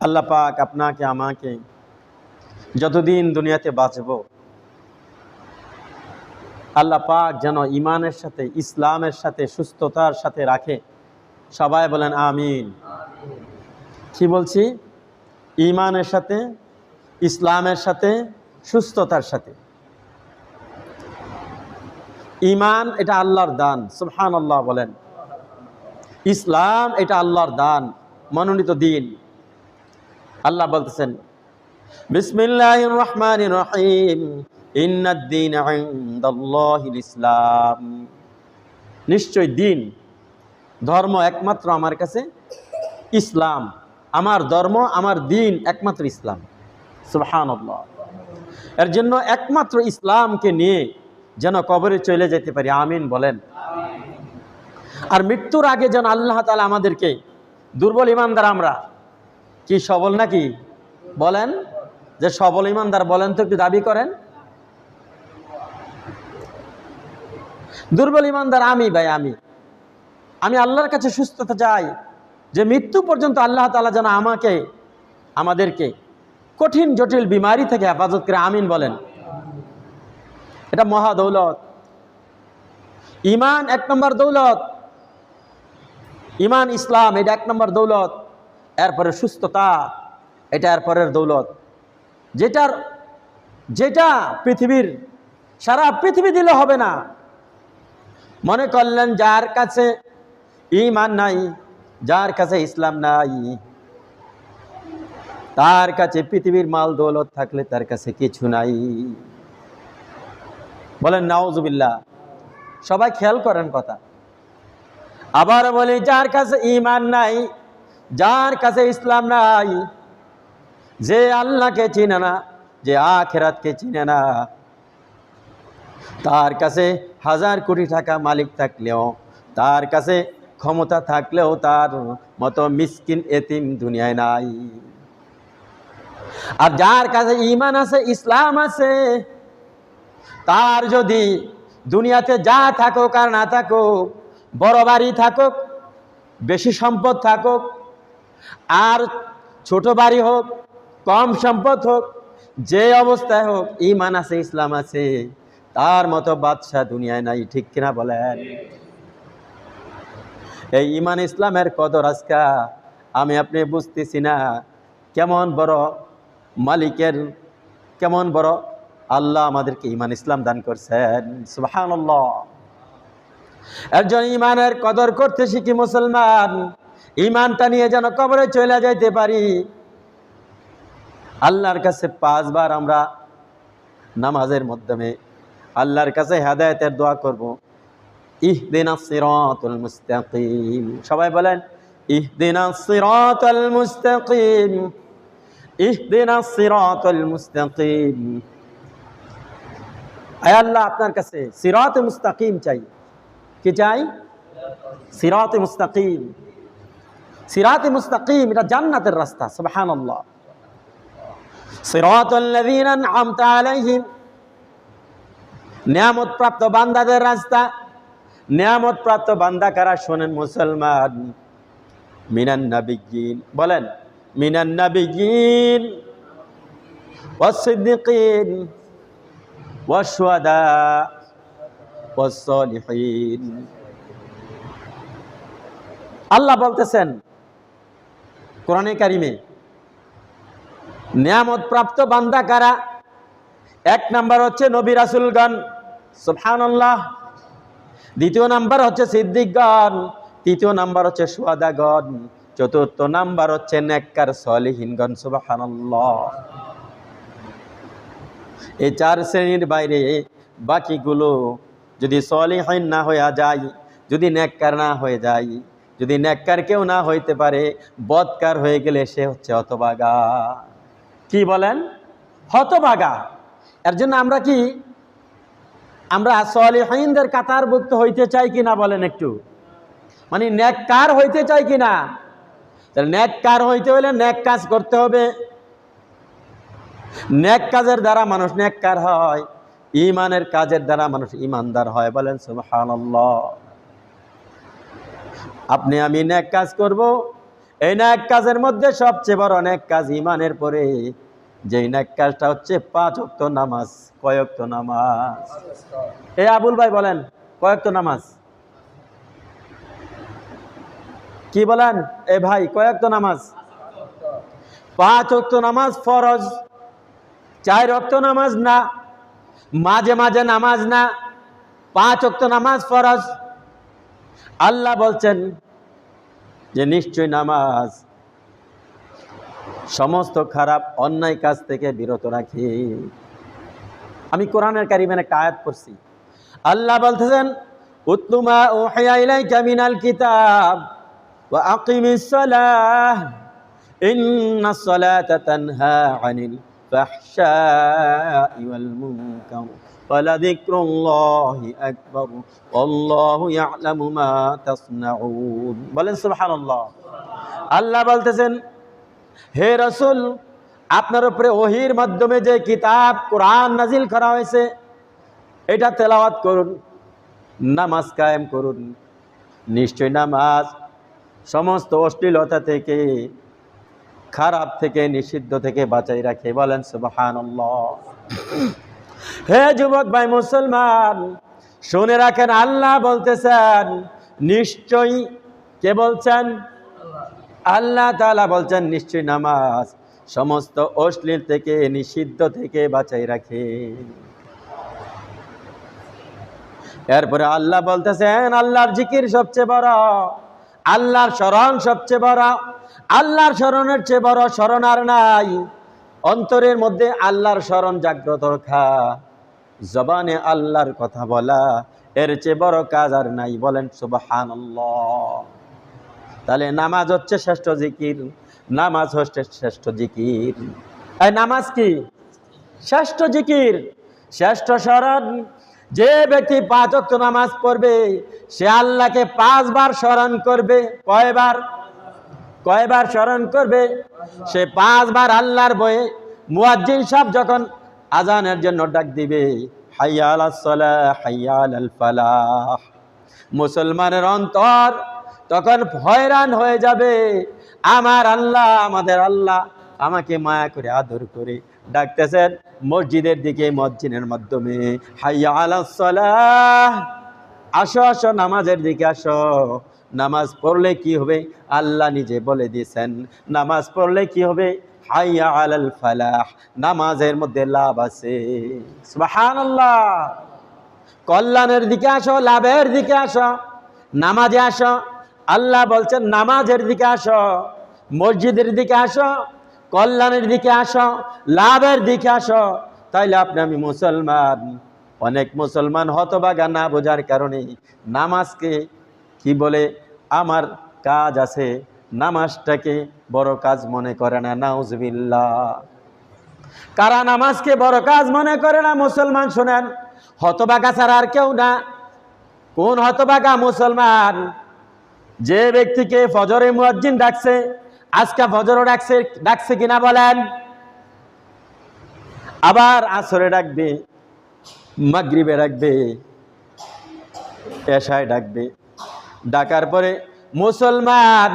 আল্লাহ পাক আপনাকে আমাকে যতদিন দুনিয়াতে বাঁচব আল্লাহ পাক যেন ঈমানের সাথে ইসলামের সাথে সুস্থতার সাথে রাখে। সবাই বলেন আমিন। কি বলছি? ঈমানের সাথে, ইসলামের সাথে, সুস্থতার সাথে। ঈমান এটা আল্লাহর দান, সুবহানাল্লাহ বলেন। ইসলাম এটা আল্লাহর দান, মনোনীত দিন। আল্লাহ বলতেছেন বিসমিল্লাহির রহমানির রহিম ইন্নাদ-দীন ইনদাল্লাহিল ইসলাম। নিশ্চয় দিন, ধর্ম একমাত্র আমার কাছে ইসলাম। আমার ধর্ম, আমার দিন একমাত্র ইসলাম। সুবহানাল্লাহ। এর জন্য একমাত্র ইসলামকে নিয়ে যেন কবরে চলে যেতে পারি, আমিন বলেন। আর মৃত্যুর আগে যেন আল্লাহ তাআলা আমাদেরকে, দুর্বল ইমানদার আমরা, কি সবল নাকি বলেন? যে সবল ইমানদার বলেন তো, একটু দাবি করেন। দুর্বল ইমানদার আমি ভাই, আমি আল্লাহর কাছে সুস্থতা চাই, যে মৃত্যু পর্যন্ত আল্লাহ তাআলা যেন আমাদেরকে কঠিন জটিল বিমারি থেকে হেফাজত করে, আমিন বলেন। এটা মহা দৌলত। ঈমান এক নম্বর দৌলত, ঈমান ইসলাম এটা এক নম্বর দৌলত। এরপরে সুস্থতা, এটা এরপরের দৌলত। যেটা পৃথিবীর, সারা পৃথিবী দিলে হবে না। মনে করলেন যার কাছে ঈমান নাই, যার কাছে ইসলাম নাই, তার কাছে পৃথিবীর মাল দৌলত থাকলে তার কাছে কিছু নাই। বলেন নাউজুবিল্লাহ। সবাই খেয়াল করেন কথা। আবার বলি, যার কাছে ঈমান নাই, যার কাছে ইসলাম নাই, যে আল্লাহকে চিনে না, যে আখিরাতকে চিনে না, তার কাছে 1000 কোটি টাকা মালিক থাকলেও, তার কাছে ক্ষমতা থাকলেও তার মতো মিসকিন এতিম দুনিয়ায় নাই। আর যার কাছে ঈমান আছে, ইসলাম আছে, তার যদি দুনিয়াতে যা থাকুক আর না থাকুক, বড় বাড়ি থাকুক, বেশি সম্পদ থাকুক, আর ছোট বাড়ি হোক, কম সম্পদ হোক, যে অবস্থায় হোক, ঈমান আছে, ইসলাম আছে, তার মতো বাদশা দুনিয়ায় নাই। ঠিক কিনা বলেন? এই ঈমান ইসলামের কদর আজকা আমি আপনি বুঝতেছি না। কেমন বড় মালিকের, কেমন বড় আল্লাহ আমাদেরকে ঈমান ইসলাম দান করছেন। সুবহানাল্লাহ। একজন ঈমানের কদর করতে শিখি মুসলমান, ঈমানটা নিয়ে যেন কবরে চলে যাইতে পারি। আল্লাহর কাছে 5 বার আমরা নামাজের মাধ্যমে আল্লাহর কাছে হেদায়েতের দোয়া করব। ইহদিনাস সিরাতাল মুস্তাকিম। সবাই বলেন ইহদিনাস সিরাতাল মুস্তাকিম, ইহদিনাস সিরাতাল মুস্তাকিম। আয় আল্লাহ, আপনার কাছে সিরাতে মুস্তাকিম চাই। কি চাই? সিরাতে মুস্তাকিম। সিরাতে মুস্তাকিম এটা জান্নাতের রাস্তা। সুবহানাল্লাহ। সিরাতাল্লাযীনা আন'আমতা আলাইহিম, নিয়ামত প্রাপ্ত বান্দাদের রাস্তা। নিয়ামত প্রাপ্ত বান্দা কারা? শোনেন মুসলমান। মিনান নাবিয়্যিন, বলেন মিনান নাবিয়্যিন ওয়াস সিদ্দিকিন ওয়াশ শুহাদা ওয়াস সালিহিন। আল্লাহ বলতেছেন কোরআনে কারিমে, নিয়ামত প্রাপ্ত বান্দা কারা? 1 নাম্বার হচ্ছে নবী রাসূলগণ, সুবহানাল্লাহ। 2 নাম্বার হচ্ছে সিদ্দিকগণ, 3 নাম্বার হচ্ছে শুহাদাগণ, 4 নাম্বার হচ্ছে নেককার সলিহিনগণ, সুবহানাল্লাহ। এই 4 শ্রেণীর বাইরে বাকিগুলো যদি সলিহিন না হয়ে যায়, যদি নেককার না হয়ে যায়, যদি নেককার কেউ না হইতে পারে, বদকার হয়ে গেলে সে হচ্ছে হতভাগা। কি বলেন? হতভাগা। এর জন্য আমরা সলিহিনদের কাতারভুক্ত হইতে চাই কিনা বলেন একটু? মানে নেককার হইতে চাই কিনা? তাহলে নেককার হইতে হলে নেক কাজ করতে হবে। নেক কাজের দ্বারা মানুষ নেককার হয়, ঈমানের কাজের দ্বারা মানুষ ঈমানদার হয়। বলেন সুবহানাল্লাহ। আপনি আমি নেক কাজ করব, এই নেক কাজের মধ্যে সবচেয়ে বড় নেক কাজ ঈমানের পরে যেই নেক কাজটা হচ্ছে 5 ওয়াক্ত নামাজ। কয় ওয়াক্ত নামাজ? এই আবুল ভাই বলেন, কয় ওয়াক্ত নামাজ? কি বলেন এ ভাই, কয় ওয়াক্ত নামাজ? 5 ওয়াক্ত নামাজ ফরজ। 4 ওয়াক্ত নামাজ না, মাঝে মাঝে নামাজ না, 5 ওয়াক্ত নামাজ ফরজ। আল্লাহ বলছেন যে নিশ্চয় নামাজ সমস্ত খারাপ অন্যায় কাজ থেকে বিরত রাখে। আমি কোরআনের কারিমের একটা আয়াত পড়ছি। আল্লাহ বলতেছেন উতলু মা উহিয়া ইলাইকা মিনাল কিতাব ওয়া আকিমিস সালাহ ইন্নাস সালাতা তানহা আনিল ফাহশাই ওয়াল মুনকার ওয়ালাযিকরুল্লাহি আকবার ওয়াল্লাহু ইয়ালামু মা তাসনাউন। বলেন সুবহানাল্লাহ। আল্লাহ বলতেছেন হে রাসূল, আপনার উপরে ওহীর মাধ্যমে যে কিতাব কোরআন নাজিল করা হয়েছে এটা তেলাওয়াত করুন, নামাজ কায়েম করুন। নিশ্চয় নামাজ সমস্ত অশ্লীলতা থেকে, খারাপ থেকে, নিষিদ্ধ থেকে বাঁচাই রাখে। বলেন সুবহানাল্লাহ। হে যুবক ভাই মুসলমান, শুনে রাখেন, আল্লাহ বলতেছেন নিশ্চয়ই, কে বলছেন? আল্লাহ তাআলা বলছেন নিশ্চয় নামাজ সমস্ত অশ্লীল থেকে, নিষিদ্ধ থেকে বাঁচাই রাখে। এরপরে আল্লাহ বলতেছেন আল্লাহর জিকির সবচেয়ে বড়, আল্লাহর স্মরণ সবচেয়ে বড়। আল্লাহর স্মরণের চেয়ে বড় স্মরণ আর নাই। অন্তরের মধ্যে আল্লাহর স্মরণ জাগ্রত রাখা, জবানে আল্লাহর কথা বলা, এর চেয়ে বড় কাজ আর নাই। বলেন সুবহানাল্লাহ। তাহলে নামাজ হচ্ছে শ্রেষ্ঠ জিকির, নামাজ হচ্ছে শ্রেষ্ঠ জিকির। এই নামাজ কি? শ্রেষ্ঠ জিকির, শ্রেষ্ঠ স্মরণ। যে ব্যক্তি 5 ওয়াক্ত নামাজ পড়বে সে আল্লাহকে 5 বার স্মরণ করবে। কয়বার স্মরণ করবে? সে 5 বার আল্লাহর বয়ে মুয়াজ্জিন সাহেব যখন আজানের জন্য ডাক দিবে, হাইয়া আলাস সালাহ হাইয়া আলাল ফালাহ, মুসলমানের অন্তর তখন হয়রান হয়ে যাবে। আমার আল্লাহ, আমাদের আল্লাহ আমাকে মায়া করে আদর করে ডাকতেছেন মসজিদের দিকে, মসজিদের মাধ্যমে হাইয়া আলাস সালাহ, আসো আসো নামাজের দিকে আসো। নামাজ পড়লে কি হবে? আল্লাহ নিজে বলে দিয়েছেন নামাজ পড়লে কি হবে? হাইয়া আলাল ফালাহ, নামাজের মধ্যে লাভ আছে। সুবহানাল্লাহ। কল্যাণের দিকে আসো, লাভের দিকে আসো, নামাজে আসো। আল্লাহ বলছেন নামাজের দিকে আসো, মসজিদের দিকে আসো, কল্যাণের দিকে আসো, লাভের দিকে আসো। তাইলে আপনি আমি মুসলমান। অনেক মুসলমান হতভাগা না বোঝার কারণে নামাজকে কি বলে, আমার কাজ আছে, নামাজটাকে বড় কাজ মনে করে না। নাউজুবিল্লাহ। কারা নামাজকে বড় কাজ মনে করে না? মুসলমান শুনেন, হতভাগা ছাড়া আর কেউ না। কোন হতভাগা? মুসলমান যে ব্যক্তিকে ফজরে মুয়াজ্জিন ডাকছে, আজকে ফজরও ডাকছে কিনা বলেন? আবার আসরে ডাকবে, মাগরিবে ডাকবে, এশায় ডাকবে। ডাকার পরে মুসলমান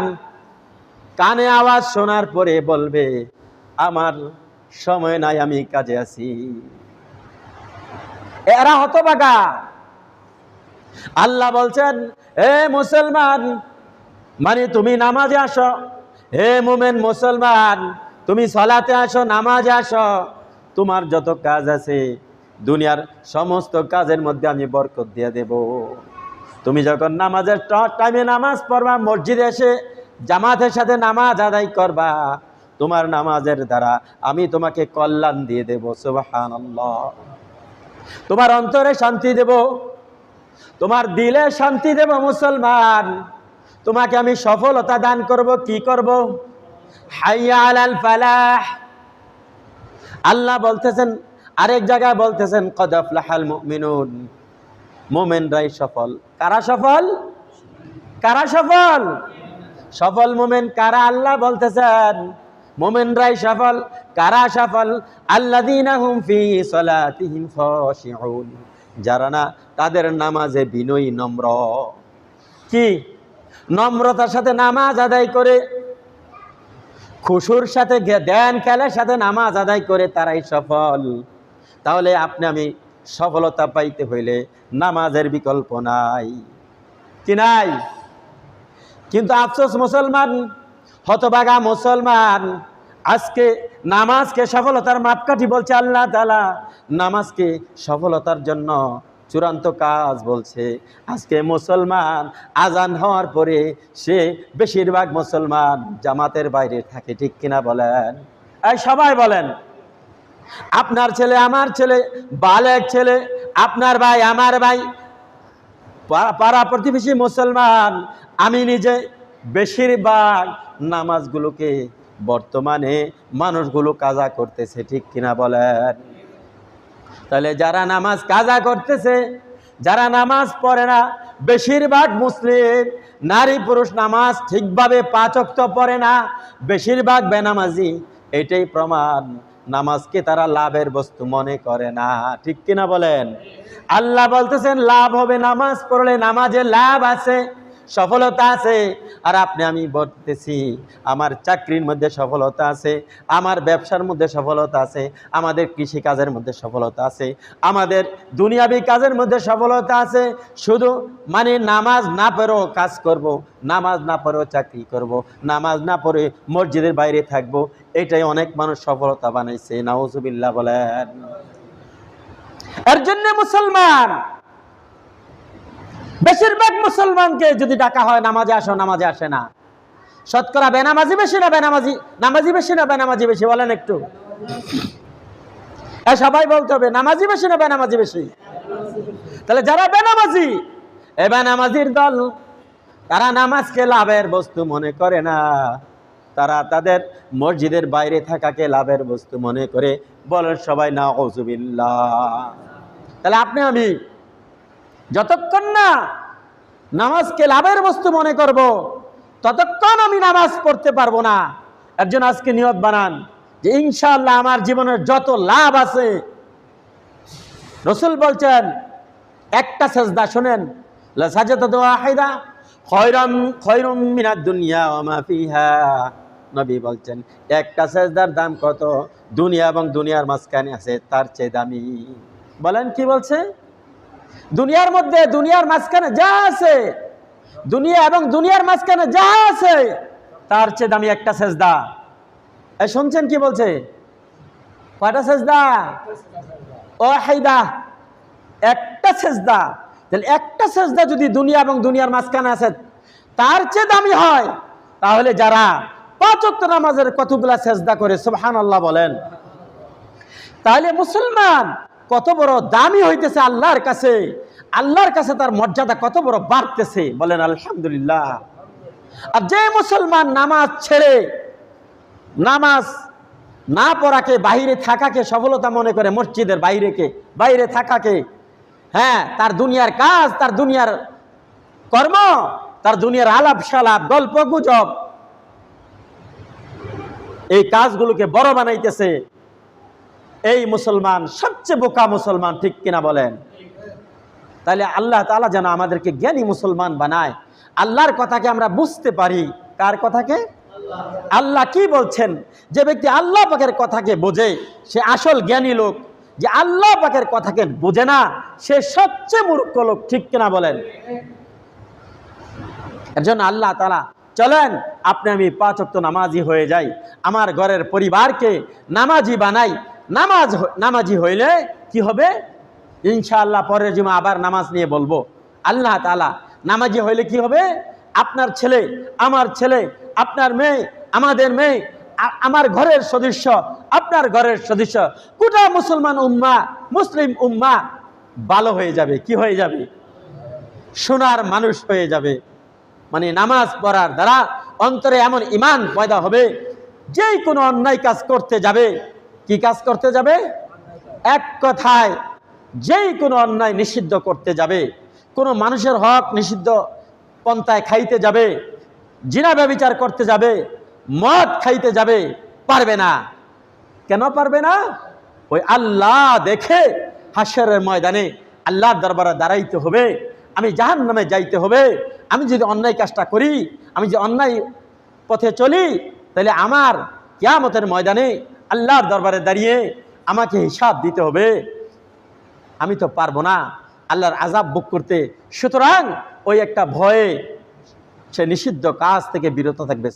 কানে আওয়াজ শোনার পরে বলবে আমার সময় নাই, আমি কাজে আছি। এরা হতভাগা। আল্লাহ বলছেন হে মুসলমান, মানে তুমি নামাজে আসো। হে মুমিন মুসলমান, তুমি সালাতে আসো, নামাজে আসো। তোমার যত কাজ আছে দুনিয়ার সমস্ত কাজের মধ্যে আমি বরকত দিয়ে দেব। তুমি যখন নামাজের টাইমে নামাজ পড়বা, মসজিদে এসে জামাতের সাথে নামাজ আদায় করবা, তোমার নামাজের দ্বারা আমি তোমাকে কল্যাণ দিয়ে দেব। সুবহানাল্লাহ। তোমার অন্তরে শান্তি দেব, তোমার দিলে শান্তি দেব। মুসলমান, তোমাকে আমি সফলতা দান করব। কি করব? হাইয়া আলাল ফালাহ। আল্লাহ বলতেছেন, আরেক জায়গায় বলতেছেন কদ আফলাহাল মুমিনুন, মুমিনরাই সফল। কারা সফল? কারা সফল? সফল মুমিন কারা? আল্লাহ বলতেছেন মুমিনরাই সফল। কারা সফল? আল্লাযীনা হুম ফি সালাতিহিম খাশিউন, যারা না তাদের নামাজে বিনয়ী, নম্র। কি? নম্রতার সাথে নামাজ আদায় করে। খুশুর সাথে ধ্যান খেলার সাথে নামাজ আদায় করে তারাই সফল। তাহলে আপনি আমি সফলতা পাইতে হইলে নামাজের বিকল্প নাই, কি নাই? কিন্তু আফসোস মুসলমান, হতভাগা মুসলমান, আজকে নামাজকে সফলতার মাপকাঠি বলছে আল্লাহ তাআলা, নামাজকে সফলতার জন্য চূড়ান্ত কাজ বলছে। আজকে মুসলমান আজান হওয়ার পরে সে বেশিরভাগ মুসলমান জামাতের বাইরে থাকে, ঠিক কিনা বলেন? এই সবাই বলেন। আপনার ছেলে, আমার ছেলে, বালেক ছেলে, আপনার ভাই, আমার ভাই, পাড়া প্রতিবেশী মুসলমান, আমি নিজে বেশিরভাগ নামাজগুলোকে বর্তমানে মানুষগুলো কাজা করতেছে, ঠিক কিনা বলেন? তাহলে যারা নামাজ কাজা করতেছে, যারা নামাজ পড়ে না, বেশিরভাগ মুসলিম নারী পুরুষ নামাজ ঠিকভাবে 5 ওয়াক্ত পড়ে না, বেশিরভাগ বেনামাজি। এটাই প্রমাণ নামাজকে তারা লাভের বস্তু মনে করে না, ঠিক কিনা বলেন? আল্লাহ বলতেছেন লাভ হবে, নামাজ পড়লে নামাজে লাভ আছে, সফলতা আছে। আর আপনি আমি বলতেছি আমার চাকরির মধ্যে সফলতা আছে, আমার ব্যবসার মধ্যে সফলতা আছে, আমাদের কৃষি কাজের মধ্যে সফলতা আছে, আমাদের দুনিয়াবি কাজের মধ্যে সফলতা আছে। শুধু মানে নামাজ না পড়েও কাজ করব, নামাজ না পড়েও চাকরি করব, নামাজ না পড়ে মসজিদের বাইরে থাকব, এটাই অনেক মানুষ সফলতা বানাইছে, নাউজুবিল্লাহ বলেন। এর জন্য মুসলমান, বেশিরভাগ মুসলমানকে যদি ডাকা হয় নামাজে আসো, নামাজে আসে না। শতকরা বেনামাজি বেশি না বেনামাজি, নামাজি বেশি না বেনামাজি বেশি? বলেন একটু। সবাই বলতে হবে নামাজি বেশি না বেনামাজি বেশি? তাহলে যারা বেনামাজি, এ বেনামাজির দল, তারা নামাজকে লাভের বস্তু মনে করে না, তারা তাদের মসজিদের বাইরে থাকাকে লাভের বস্তু মনে করে। বলেন সবাই নাউজুবিল্লাহ। তাহলে আপনি আমি যতক্ষণ না নামাজকে লাভের বস্তু মনে করব, ততক্ষণ আমি নামাজ পড়তে পারবো না। এর জন্য আজকে নিয়ত বানান যে ইনশাআল্লাহ আমার জীবনের যত লাভ আছে, রাসূল বলছেন একটা সেজদা, শুনেন, লা সাজদাতু ওয়াহিদা খায়রুম মিনাদ দুনিয়া ওয়া মা ফিহা। নবী বলছেন একটা সেজদার দাম কত? দুনিয়া এবং দুনিয়ার মাঝখানে আছে তার চেয়ে দামি। বলেন কি বলছে? দুনিয়ার মধ্যে, দুনিয়ার মাঝখানে যা আছে, দুনিয়া এবং দুনিয়ার মাঝখানে যা আছে তার চেয়ে দামি একটা সেজদা। এই শুনছেন কি বলছে? কয়টা সেজদা? ওয়াহিদা, একটা সেজদা। তাহলে একটা সেজদা যদি দুনিয়া এবং দুনিয়ার মাঝখানে আছে তার চেয়ে দামি হয়, তাহলে যারা 5 ওয়াক্ত নামাজের কতগুলা সেজদা করে সুবহানাল্লাহ বলেন। তাহলে মুসলমান কত বড় দামি হইতেছে আল্লাহর কাছে, আল্লাহর কাছে তার মর্যাদা কত বড় বাড়তেছে, বলেন আলহামদুলিল্লাহ। আর যে মুসলমান নামাজ ছেড়ে, নামাজ না পড়াকে, বাইরে থাকাকে সফলতা মনে করে, মসজিদের বাইরে থাকাকে, হ্যাঁ, তার দুনিয়ার কাজ, তার দুনিয়ার কর্ম, তার দুনিয়ার আলাপ সালাপ, গল্প গুজব, এই কাজগুলোকে বড় বানাইতেছে, এই মুসলমান সবচেয়ে বোকা মুসলমান, ঠিক কিনা বলেন? তাহলে আল্লাহ তাআলা যেন আমাদেরকে জ্ঞানী মুসলমান বানায়, আল্লাহর কথাকে আমরা বুঝতে পারি। কার কথাকে? আল্লাহ কি বলছেন? যে ব্যক্তি আল্লাহ পাকের কথাকে বোঝে সে আসল জ্ঞানী লোক, যে আল্লাহ পাকের কথাকে বোঝে না সে সবচেয়ে মূর্খ লোক, ঠিক কিনা বলেন? এর জন্য আল্লাহ তাআলা চলেন আপনি আমি 5 ওয়াক্ত নামাজি হয়ে যাই, আমার ঘরের পরিবারকে নামাজি বানাই। নামাজি হইলে কি হবে? ইনশাআল্লাহ পরের জুমা আবার নামাজ নিয়ে বলবো। আল্লাহ তাআলা নামাজি হইলে কি হবে? আপনার ছেলে, আমার ছেলে, আপনার মেয়ে, আমাদের মেয়ে, আমার ঘরের সদস্য, আপনার ঘরের সদস্য, গোটা মুসলমান উম্মাহ, মুসলিম উম্মাহ ভালো হয়ে যাবে। কি হয়ে যাবে? সোনার মানুষ হয়ে যাবে। মানে নামাজ পড়ার দ্বারা অন্তরে এমন ঈমান পয়দা হবে, যেই কোনো অন্যায় কাজ করতে যাবে, কি কাজ করতে যাবে? এক কথায় যেই কোনো অন্যায় নিষিদ্ধ করতে যাবে, কোনো মানুষের হক নিষিদ্ধ পন্থায় খাইতে যাবে, জিনা ব্যভিচার করতে যাবে, মদ খাইতে যাবে, পারবে না। কেন পারবে না? ওই আল্লাহ দেখে হাসরের ময়দানে আল্লাহর দরবারে দাঁড়াইতে হবে, আমি জাহান্নামে যাইতে হবে। আমি যদি অন্যায় কাজটা করি, আমি যদি অন্যায় পথে চলি, তাহলে আমার কিয়ামতের ময়দানে আল্লাহর দরবারে দাঁড়িয়ে আমাকে হিসাব দিতে হবে, আমি তো পারবো না আল্লাহর আযাব ভোগ করতে। সুতরাং ওই একটা ভয়ে সে নিষিদ্ধ কাজ থেকে বিরত থাকবে।